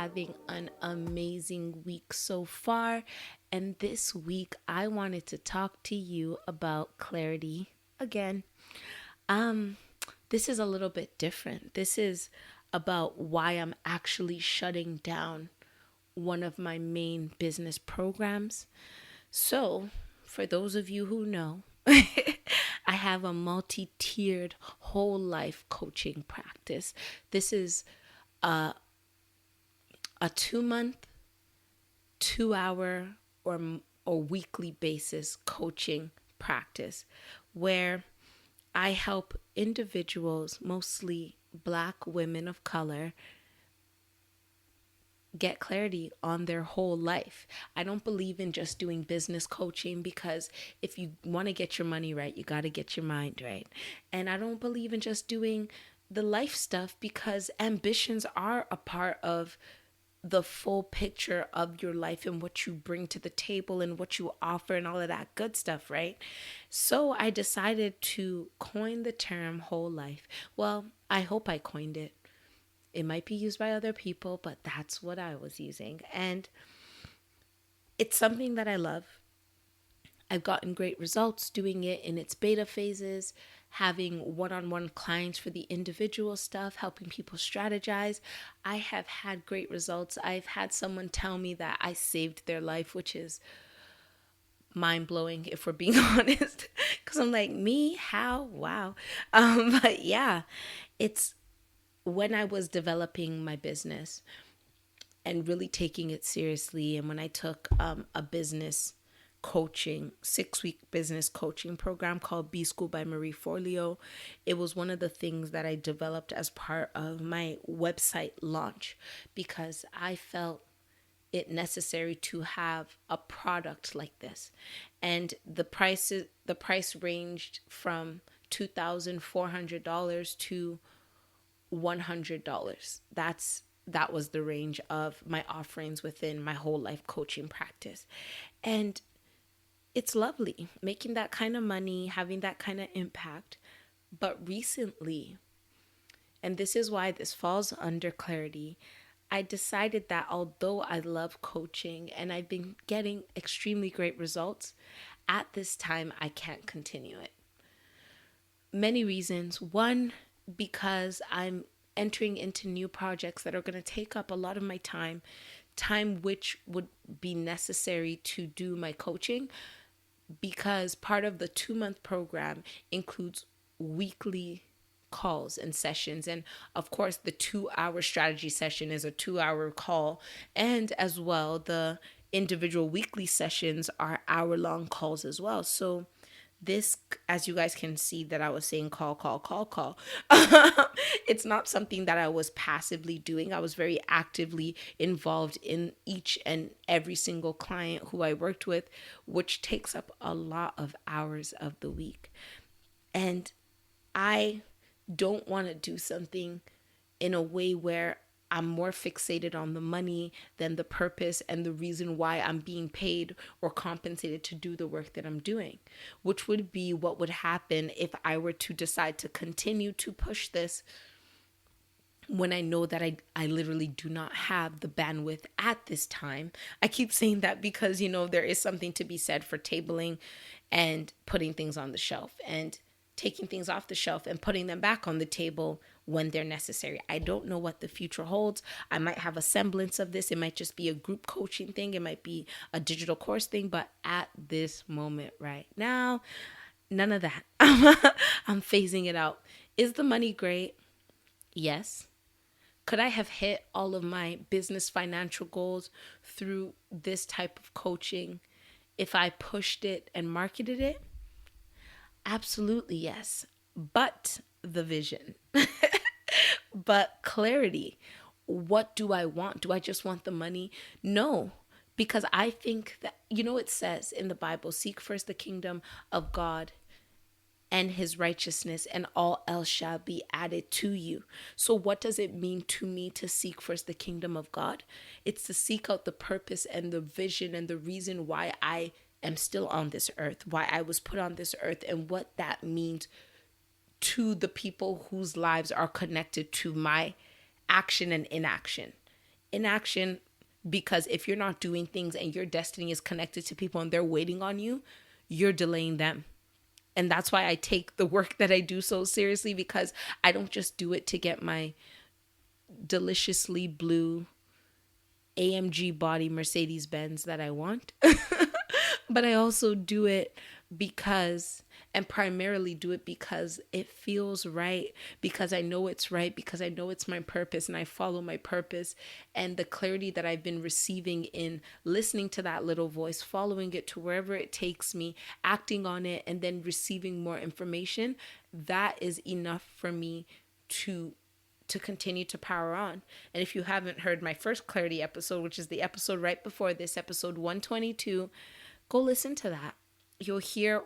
having an amazing week so far. And this week, I wanted to talk to you about clarity again. Um, this is a little bit different. This is about why I'm actually shutting down one of my main business programs. So, for those of you who know, I have a multi tiered whole life coaching practice. This is a 2 month, 2 hour, or weekly basis coaching practice where I help individuals, mostly Black women of color, get clarity on their whole life. I don't believe in just doing business coaching because if you want to get your money right, you got to get your mind right. And I don't believe in just doing the life stuff because ambitions are a part of the full picture of your life and what you bring to the table and what you offer and all of that good stuff, right? So I decided to coin the term whole life. Well, I hope I coined it. It might be used by other people, but that's what I was using. And it's something that I love. I've gotten great results doing it in its beta phases, having one-on-one clients for the individual stuff, helping people strategize. I have had great results. I've had someone tell me that I saved their life, which is mind-blowing if we're being honest. Because I'm like, me? How? Wow. But yeah, it's when I was developing my business and really taking it seriously, and when I took a business coaching 6-week business coaching program called B School by Marie Forleo, it was one of the things that I developed as part of my website launch because I felt it necessary to have a product like this. And the price ranged from $2,400 to $100. That was the range of my offerings within my whole life coaching practice. And it's lovely making that kind of money, having that kind of impact. But recently, and this is why this falls under clarity, I decided that although I love coaching and I've been getting extremely great results, at this time I can't continue it. Many reasons. One, because I'm entering into new projects that are going to take up a lot of my time which would be necessary to do my coaching, because part of the 2 month program includes weekly calls and sessions. And of course, the 2 hour strategy session is a 2 hour call. And as well, the individual weekly sessions are hour-long calls as well. So this, as you guys can see that I was saying call. It's not something that I was passively doing. I was very actively involved in each and every single client who I worked with, which takes up a lot of hours of the week. And I don't want to do something in a way where I'm more fixated on the money than the purpose and the reason why I'm being paid or compensated to do the work that I'm doing, which would be what would happen if I were to decide to continue to push this when I know that I literally do not have the bandwidth at this time. I keep saying that because, there is something to be said for tabling and putting things on the shelf and taking things off the shelf and putting them back on the table when they're necessary. I don't know what the future holds. I might have a semblance of this. It might just be a group coaching thing. It might be a digital course thing. But at this moment right now, none of that. I'm phasing it out. Is the money great? Yes. Could I have hit all of my business financial goals through this type of coaching if I pushed it and marketed it? Absolutely, yes. But the vision, but clarity. What do I want? Do I just want the money? No, because I think that, it says in the Bible, seek first the kingdom of God and his righteousness, and all else shall be added to you. So what does it mean to me to seek first the kingdom of God? It's to seek out the purpose and the vision and the reason why I am still on this earth, why I was put on this earth, and what that means to the people whose lives are connected to my action and inaction inaction, because if you're not doing things and your destiny is connected to people and they're waiting on you, you're delaying them. And that's why I take the work that I do so seriously, because I don't just do it to get my deliciously blue AMG body Mercedes Benz that I want, but I also do it because, and primarily do it because it feels right, because I know it's right, because I know it's my purpose and I follow my purpose. And the clarity that I've been receiving in listening to that little voice, following it to wherever it takes me, acting on it, and then receiving more information, that is enough for me to continue to power on. And if you haven't heard my first clarity episode, which is the episode right before this, episode 122, go listen to that. You'll hear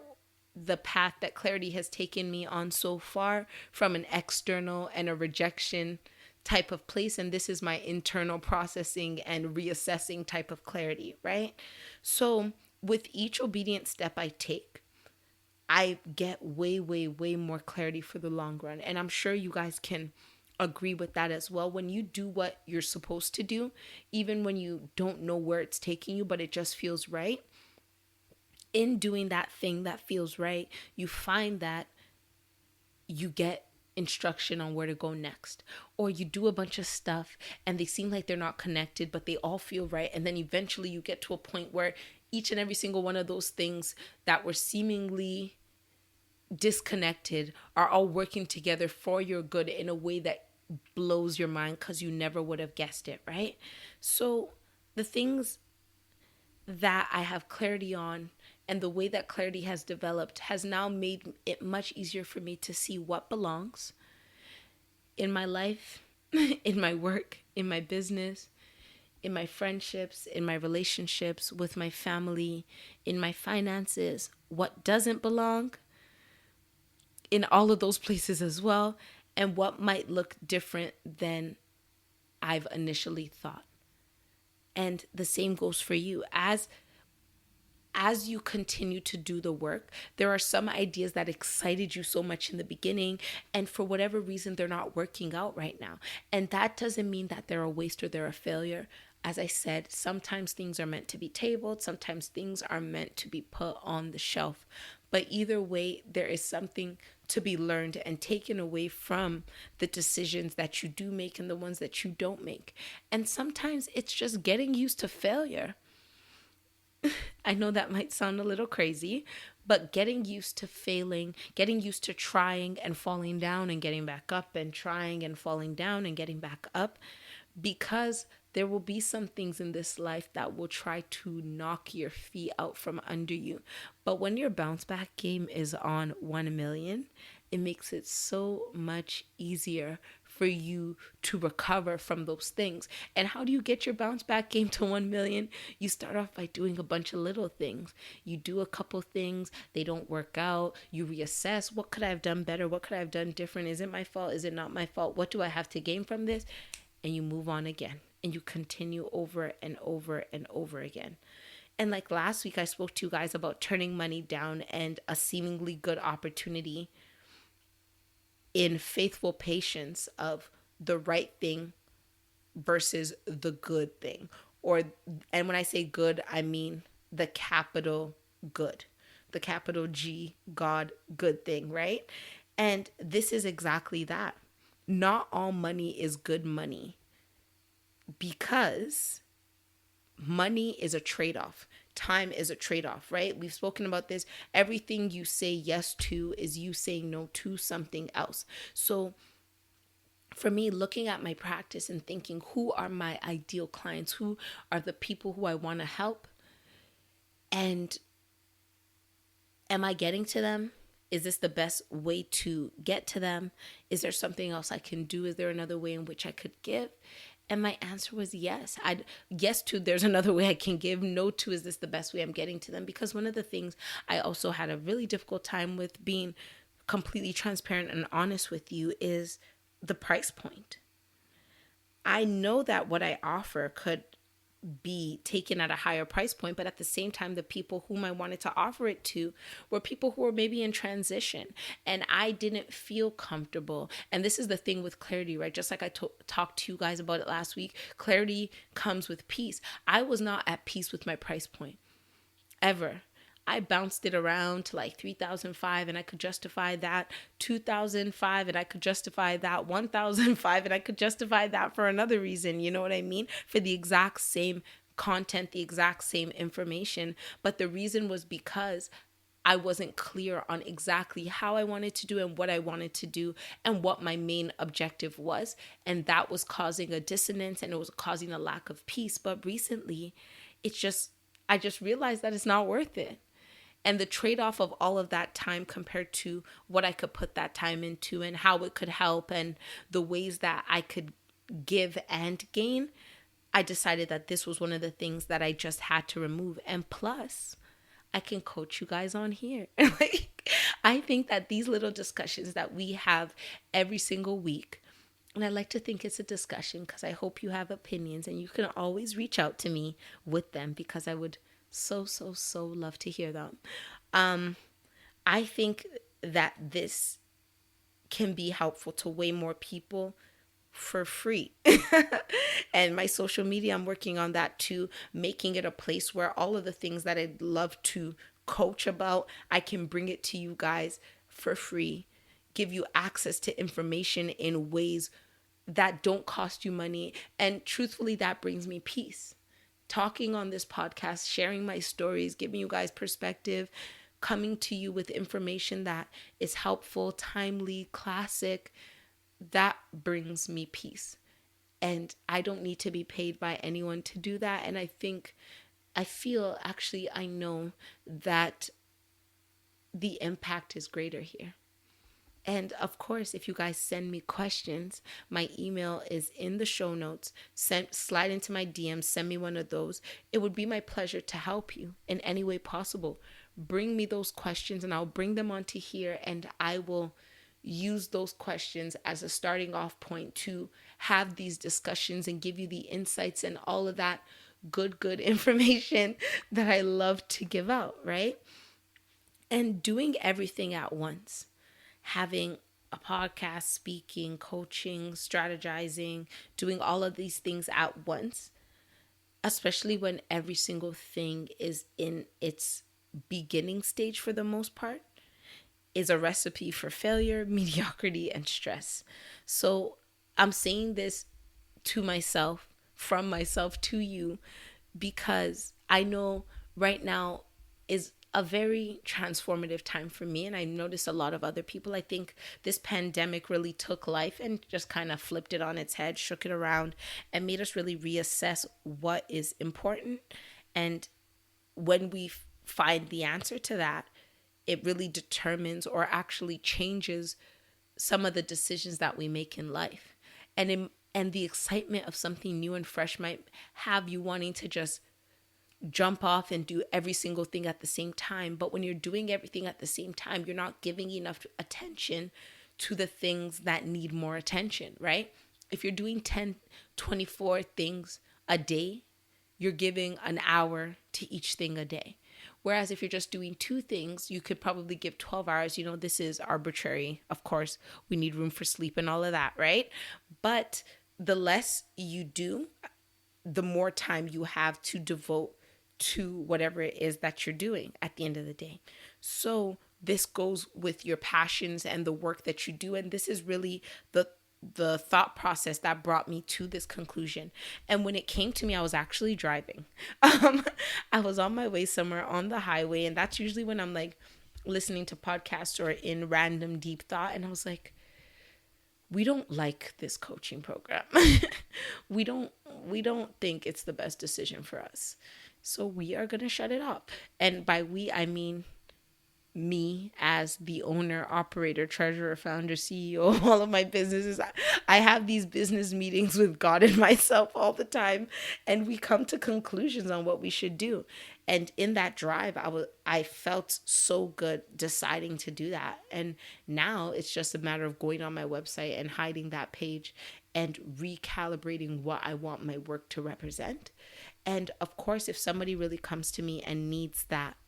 the path that clarity has taken me on so far, from an external and a rejection type of place. And this is my internal processing and reassessing type of clarity, right? So with each obedient step I take, I get way, way, way more clarity for the long run. And I'm sure you guys can agree with that as well. When you do what you're supposed to do, even when you don't know where it's taking you, but it just feels right, in doing that thing that feels right, you find that you get instruction on where to go next. Or you do a bunch of stuff and they seem like they're not connected, but they all feel right. And then eventually you get to a point where each and every single one of those things that were seemingly disconnected are all working together for your good in a way that blows your mind, because you never would have guessed it, right? So the things that I have clarity on, and the way that clarity has developed, has now made it much easier for me to see what belongs in my life, in my work, in my business, in my friendships, in my relationships with my family, in my finances, what doesn't belong in all of those places as well, and what might look different than I've initially thought. And the same goes for you. As you continue to do the work, there are some ideas that excited you so much in the beginning, and for whatever reason, they're not working out right now. And that doesn't mean that they're a waste or they're a failure. As I said, sometimes things are meant to be tabled, sometimes things are meant to be put on the shelf. But either way, there is something to be learned and taken away from the decisions that you do make and the ones that you don't make. And sometimes it's just getting used to failure. I know that might sound a little crazy, but getting used to failing, getting used to trying and falling down and getting back up, and trying and falling down and getting back up, because there will be some things in this life that will try to knock your feet out from under you. But when your bounce back game is on 1 million, it makes it so much easier for you to recover from those things. And how do you get your bounce back game to 1 million? You start off by doing a bunch of little things. You do a couple things, they don't work out. You reassess, what could I have done better? What could I have done different? Is it my fault? Is it not my fault? What do I have to gain from this? And you move on again. And you continue over and over and over again. And like last week, I spoke to you guys about turning money down and a seemingly good opportunity in faithful patience of the right thing versus the good thing. And when I say good, I mean the capital good, the capital G, God, good thing, right? And this is exactly that. Not all money is good money, because money is a trade-off. Time is a trade-off, right? We've spoken about this. Everything you say yes to is you saying no to something else. So for me, looking at my practice and thinking, who are my ideal clients? Who are the people who I want to help? And am I getting to them? Is this the best way to get to them? Is there something else I can do? Is there another way in which I could give? And my answer was yes. Yes to there's another way I can give. No to is this the best way I'm getting to them? Because one of the things I also had a really difficult time with, being completely transparent and honest with you, is the price point. I know that what I offer could be taken at a higher price point, but at the same time, the people whom I wanted to offer it to were people who were maybe in transition, and I didn't feel comfortable. And this is the thing with clarity, right? Just like I talked to you guys about it last week, clarity comes with peace. I was not at peace with my price point ever. I bounced it around to like 3,005 and I could justify that, 2,005 and I could justify that, 1,005 and I could justify that for another reason. You know what I mean? For the exact same content, the exact same information. But the reason was because I wasn't clear on exactly how I wanted to do and what I wanted to do and what my main objective was. And that was causing a dissonance and it was causing a lack of peace. But recently, I just realized that it's not worth it. And the trade-off of all of that time compared to what I could put that time into and how it could help and the ways that I could give and gain, I decided that this was one of the things that I just had to remove. And plus, I can coach you guys on here. Like, I think that these little discussions that we have every single week, and I like to think it's a discussion because I hope you have opinions and you can always reach out to me with them because I would so love to hear them. I think that this can be helpful to way more people for free. And my social media, I'm working on that too, making it a place where all of the things that I'd love to coach about, I can bring it to you guys for free, give you access to information in ways that don't cost you money. And truthfully, that brings me peace. Talking on this podcast, sharing my stories, giving you guys perspective, coming to you with information that is helpful, timely, classic, that brings me peace. And I don't need to be paid by anyone to do that. And I know that the impact is greater here. And of course, if you guys send me questions, my email is in the show notes. Slide into my DMs, send me one of those. It would be my pleasure to help you in any way possible. Bring me those questions and I'll bring them onto here and I will use those questions as a starting off point to have these discussions and give you the insights and all of that good information that I love to give out, right? And doing everything at once. Having a podcast, speaking, coaching, strategizing, doing all of these things at once, especially when every single thing is in its beginning stage for the most part, is a recipe for failure, mediocrity, and stress. So I'm saying this to myself, from myself to you, because I know right now is a very transformative time for me. And I notice a lot of other people. I think this pandemic really took life and just kind of flipped it on its head, shook it around, and made us really reassess what is important. And when we find the answer to that, it really determines or actually changes some of the decisions that we make in life. And the excitement of something new and fresh might have you wanting to just jump off and do every single thing at the same time. But when you're doing everything at the same time, you're not giving enough attention to the things that need more attention, right? If you're doing 10, 24 things a day, you're giving an hour to each thing a day. Whereas if you're just doing 2 things, you could probably give 12 hours. You know, this is arbitrary. Of course, we need room for sleep and all of that, right? But the less you do, the more time you have to devote to whatever it is that you're doing at the end of the day. So this goes with your passions and the work that you do. And this is really the thought process that brought me to this conclusion. And when it came to me, I was actually driving. I was on my way somewhere on the highway. And that's usually when I'm like listening to podcasts or in random deep thought. And I was like, we don't like this coaching program. we don't think it's the best decision for us. So we are going to shut it up. And by we, I mean me as the owner, operator, treasurer, founder, CEO of all of my businesses. I have these business meetings with God and myself all the time, and we come to conclusions on what we should do. And in that drive, I felt so good deciding to do that. And now it's just a matter of going on my website and hiding that page and recalibrating what I want my work to represent. And of course, if somebody really comes to me and needs that,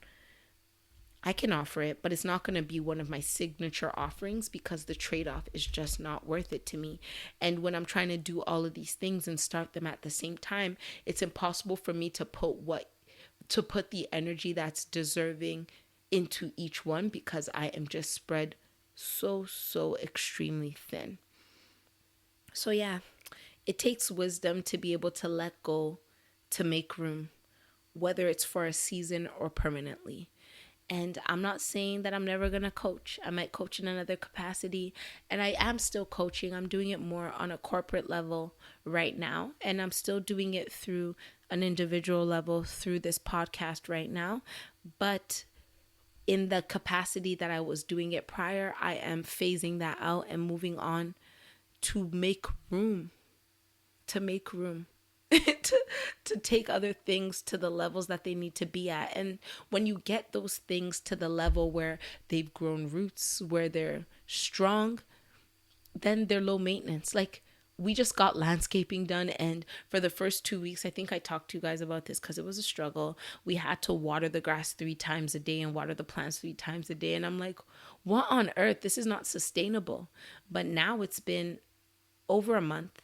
I can offer it, but it's not going to be one of my signature offerings because the trade off is just not worth it to me. And when I'm trying to do all of these things and start them at the same time, it's impossible for me to put the energy that's deserving into each one because I am just spread so extremely thin. So, yeah, it takes wisdom to be able to let go, to make room, whether it's for a season or permanently. And I'm not saying that I'm never going to coach. I might coach in another capacity. And I am still coaching. I'm doing it more on a corporate level right now. And I'm still doing it through an individual level through this podcast right now. But in the capacity that I was doing it prior, I am phasing that out and moving on to make room. to take other things to the levels that they need to be at. And when you get those things to the level where they've grown roots, where they're strong, then they're low maintenance. Like, we just got landscaping done, and for the first 2 weeks, I think I talked to you guys about this because it was a struggle. We had to water the grass 3 times a day and water the plants 3 times a day. And I'm like, what on earth? This is not sustainable. But now it's been over a month.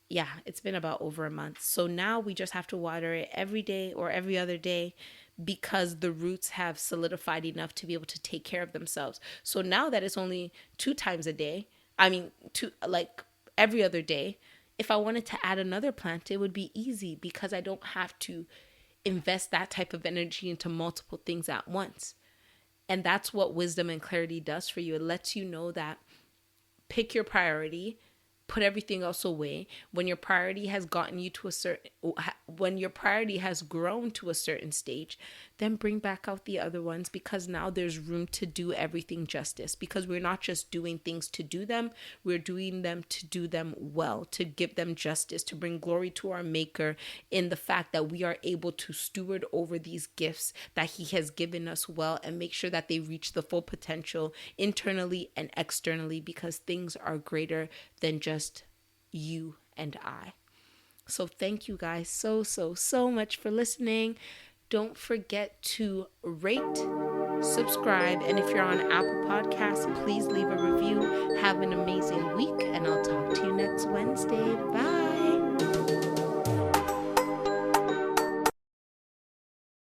Yeah, it's been about over a month. So now we just have to water it every day or every other day because the roots have solidified enough to be able to take care of themselves. So now that it's only 2 times a day, every other day, if I wanted to add another plant, it would be easy because I don't have to invest that type of energy into multiple things at once. And that's what wisdom and clarity does for you. It lets you know that pick your priority, put everything else away. When your priority has when your priority has grown to a certain stage, then bring back out the other ones, because now there's room to do everything justice, because we're not just doing things to do them, we're doing them to do them well, to give them justice, to bring glory to our Maker in the fact that we are able to steward over these gifts that He has given us well and make sure that they reach the full potential internally and externally, because things are greater than just you and I. So thank you guys so much for listening. Don't forget to rate, subscribe, and if you're on Apple Podcasts, please leave a review. Have an amazing week, and I'll talk to you next Wednesday. Bye.